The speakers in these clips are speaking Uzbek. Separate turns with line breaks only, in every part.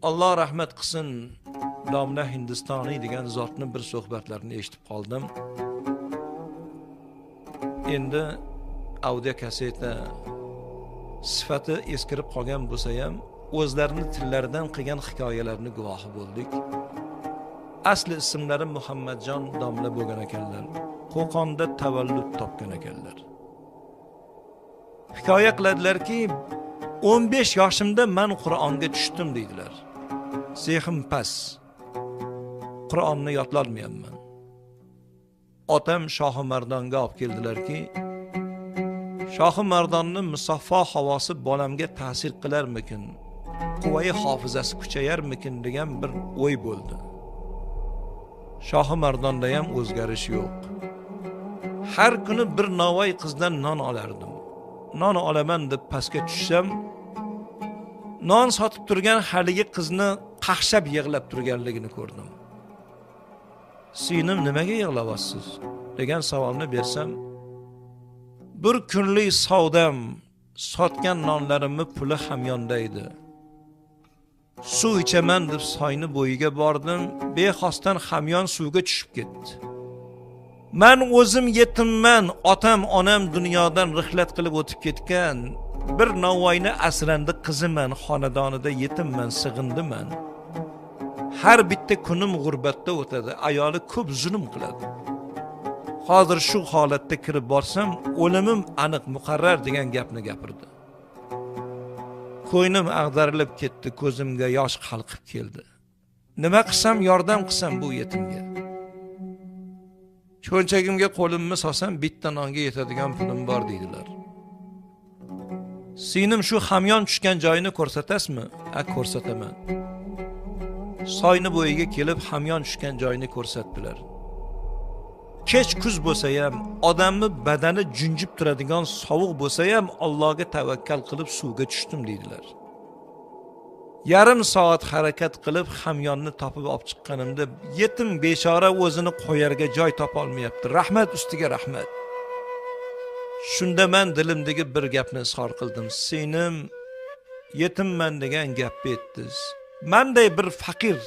Alloh rahmat qilsin, domla Hindistoniy degan zotni bir suhbatlarini eshitib qoldim. Endi audio kaseta sifati eskirib qolgan bo'lsa ham, o'zlarini tillaridan qilgan hikoyalarni guvohi bo'ldik. Asli ismlari Muhammadjon domla bo'lgan ekanlar. Qo'qonda tavallud topgan ekanlar. Hikoya qiladilarki, 15 yoshimda men Qur'onga tushdim deydilar. Zehim pas. Qur'onni yodlolmayapman. Otam Shohi Mardonga olib keldilarki, Shohi Mardonni musaffo havosi bolamga ta'sir qilarmikin, quvvai hofizasi kuchayarmikin degan bir o'y bo'ldi. Shohi Mardonda ham o'zgarish yo'q. Har kuni bir novvoy qizdan non olardim. Non olaman deb pastga tushsam, non sotib turgan haligi qizni qaqshab yig'lab turganligini ko'rdim. "Singlim, nimaga yig'layapsiz?" degan savolni bersam, "Bir kunlik savdam, sotgan nonlarimni puli hamyonda edi. Suv ichaman deb soyni bo'yiga bordim, bexosdan hamyon suvga tushib ketdi. Men o'zim yetimman, otam, onam dunyodan rihlat qilib o'tib ketgan. Bir novvoyni asrandi qiziman, xonadonida yetimman, sig'indiman. Har bitta kunim g'urbatda o'tadi, ayoli ko'p zulm qiladi. Hozir shu holatda kirib borsam, o'limim aniq muqarrar" degan gapni gapirdi. Ko'nglim ag'darilib ketdi, ko'zimga yosh qalqib keldi. Nima qilsam, yordam qilsam bu yetimga? Cho'nchagimga qo'limni solsam, bitta nonga yetadigan pulim bor deydilar. "Singlim, shu hamyon tushgan joyini ko'rsatasizmi?" Ko'rsataman." Soyni bo'yiga kelib hamyon tushgan joyini ko'rsatdilar. Kech kuz bo'lsa ham, odamni badani junjib turadigan sovuq bo'lsa ham, Allohga tavakkal qilib suvga tushdim deydilar. Yarim soat harakat qilib hamyonni topib olib chiqqanimda, yetim bechora o'zini qo'yarga joy topa olmayapti. Rahmat ustiga rahmat. Shunda men dilimdagi bir gapni izhor qildim. "Singlim, yetimman degan gapni aytdingiz. Menday bir faqir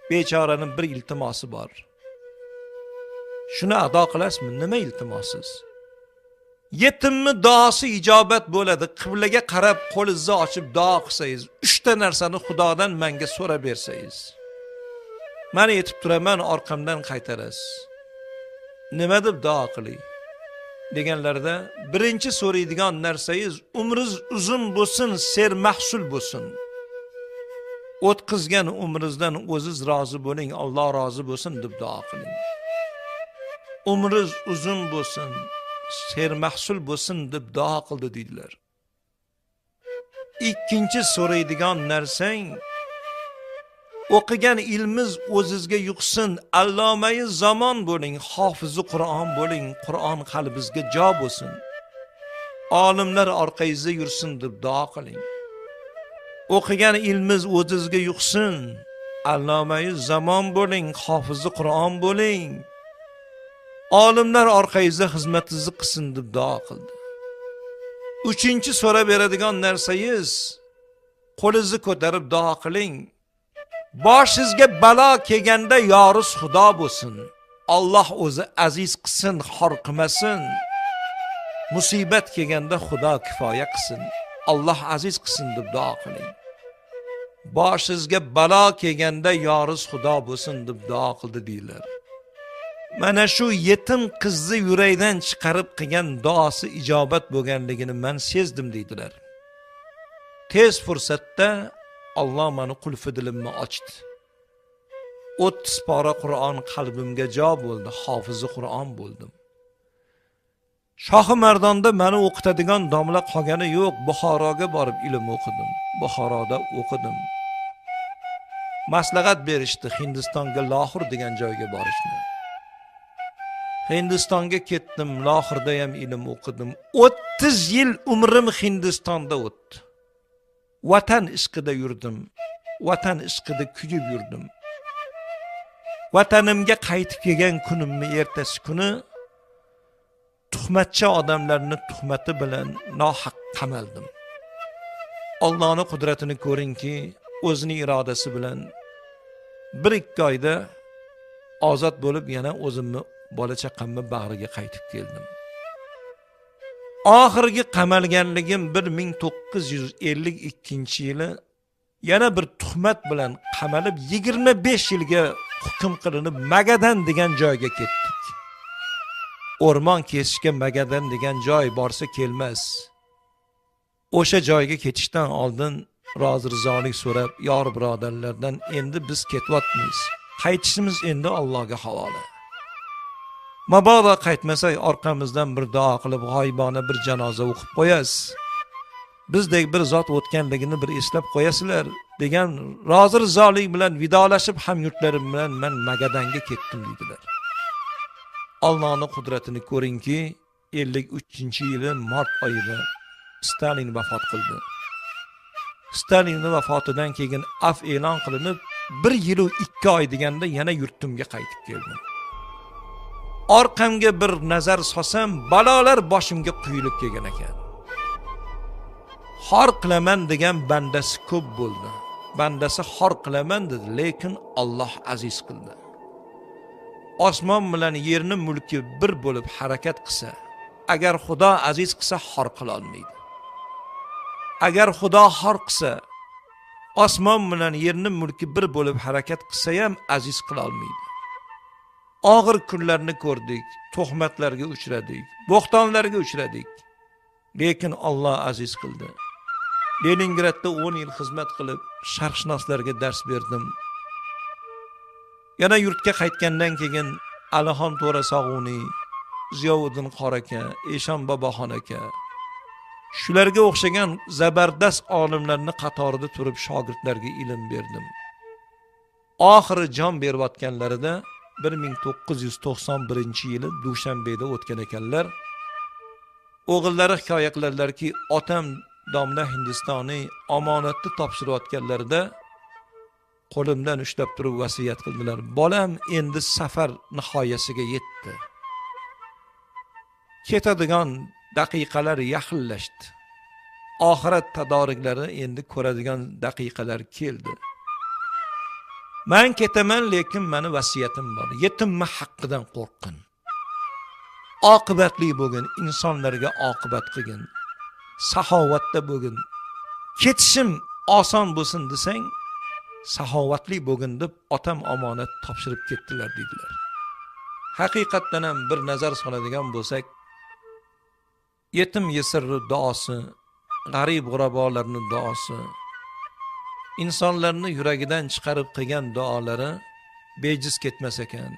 bechoraning bir iltimosi bor. Shuni ado qilasizmi? Nima iltimosiz? Yetimmi duosi ijobat bo'ladi. Qiblaga qarab qo'lingizni ochib duo qilsangiz, 3 ta narsani Xudodan menga so'rab bersangiz, men yetib turaman, orqamdan qaytarasiz. Nima deb duo qiling?" deganlarda, birinchi so'raydigan narsangiz umringiz uzun bo'lsin, sermahsul bo'lsin. O'tkazgan umringizdan o'ziz rozi bo'ling, Alloh rozi bo'lsin deb duo qiling. Umringiz uzun bo'lsin, sermahsul bo'lsin deb duo qildi deydilar. Ikkinchi so'raydigan narsang, o'qigan ilmingiz o'zingizga yuqsin, allomai zamon bo'ling, hofizi Qur'on bo'ling, Qur'on qalbingizga jo bo'lsin. Olimlar orqangizda yursin deb duo qiling. O'qigan ilmingiz o'zingizga yuqsin, allomai zamon bo'ling, hofizi Qur'on bo'ling. Olimlar orqangizda xizmatingizni qilsin deb duo qildi. Uchinchi so'rab beradigan narsangiz, qo'lingizni ko'tarib duo qiling. Boshingizga balo kelganda yoriz Xudo bo'lsin. Alloh o'zi aziz qilsin, xor qilmasin. Musibat kelganda Xudo kifoya qilsin. Alloh aziz qilsin deb duo qiling. Boshingizga balo kelganda yoriz Xudo bo'lsin deb duo qildi deydilar. Mana shu yetim qizni yurakdan chiqarib qilgan duosi ijobat bo'lganligini men sezdim deydilar. Tez fursatda Alloh meni qulfi dilimni ochdi. 30 pora Qur'on qalbimga jo bo'ldi, hofizi Qur'on bo'ldim. Shohi Mardonda meni o'qitadigan domla qolgani yo'q, Buxoroga borib ilm o'qidim. Buxoroda o'qidim. Maslahat berishdi Hindistonga, Lohir degan joyga borishni. Hindistonga ketdim, Lohirda ham ilm o'qidim. 30 yil umrim Hindistonda o'tdi. Vatan ishqida yurdim. Vatan ishqida kuyib yurdim. Vatanimga qaytib kelgan kunimni ertasi kuni tuhmatchi odamlarni tuhmati bilan nohaq qamaldim. Allohning qudratini ko'ringki, o'zining irodasi bilan 1-2 oyda ozod bo'lib yana o'zimni bola chaqamni bag'riga qaytib keldim. Oxirgi qamalganligim 1952-yili yana bir tuhmat bilan qamalib 25 yilga hukm qilinib Magadan degan joyga ketdik. O'rmon kesishga Magadan degan joy borsa kelmas. O'sha joyga ketishdan oldin rozi-rizolik so'rab, yor birodarlardan endi biz ketyapmiz. Qaytishimiz endi Allohga havola. Mabodo qaytmasak orqamizdan bir duo qilib g'oyibona bir janoza o'qib qo'yasiz. Bizdek bir zot o'tganligini bir eslab qo'yasizlar degan rozi-rizolik bilan vidolashib hamyurtlarim bilan men Magadanga ketdim dedilar. Allohning qudratini ko'ringki, 53-yili mart oyida Stalin vafot qildi. Stalinning vafotidan keyin af e'lon qilinib 1 yil va 2 oy deganda yana yurtimga qaytib keldim. Orqamga bir nazar solsam, balolar boshimga quyilib kelgan ekan. Xor qilaman degan bandasi ko'p bo'ldi. Bandasi xor qilaman dedi, lekin Alloh aziz qildi. Osmon bilan yerning mulki bir bo'lib harakat qilsa, agar Xudo aziz qilsa xor qila olmaydi. Agar Xudo xor qilsa, osmon bilan yerning mulki bir bo'lib harakat qilsa ham aziz qila olmaydi. Og'ir kunlarni ko'rdik, tuhmatlarga uchradik, bo'xtonlarga uchradik. Lekin Alloh aziz qildi. Leningradda 10 yil xizmat qilib, sharqshunoslarga dars berdim. Yana yurtga qaytgandan keyin Alixon To'ra Sog'uniy, Ziyovuddin Qoraka, Eshon Boboxon aka, shularga o'xshagan zabardast olimlarni qatorida turib shogirdlarga ilm berdim. Oxiri jon berayotganlarida 1991-yili Dushanbeda o'tgan ekanlar. O'g'illari hikoya qiladilarki, otam domla Hindistoniy omonatni topshirayotganlarida qo'limdan ushlab turib vasiyat qildilar. Bolam endi safar nihoyasiga yetdi. Ketadigan daqiqalar yaqinlashdi. Oxirat tadoriklari endi ko'radigan daqiqalar keldi. Men ketaman, lekin meni vasiyatim bor. Yetimma haqqidan qo'rqin. Oqibatli bo'lgin, insonlarga oqibat qilgin. Saxovatda bo'lgin. Ketishim oson bo'lsin desang, saxovatli bo'lgin deb otam omonat topshirib ketdilar dedilar. Haqiqatdan ham bir nazar soladigan bo'lsak, yetim yesirni duosi, g'arib g'urabolarning duosi, insonlarni yuragidan chiqarib qilgan duolari bejiz ketmas ekan.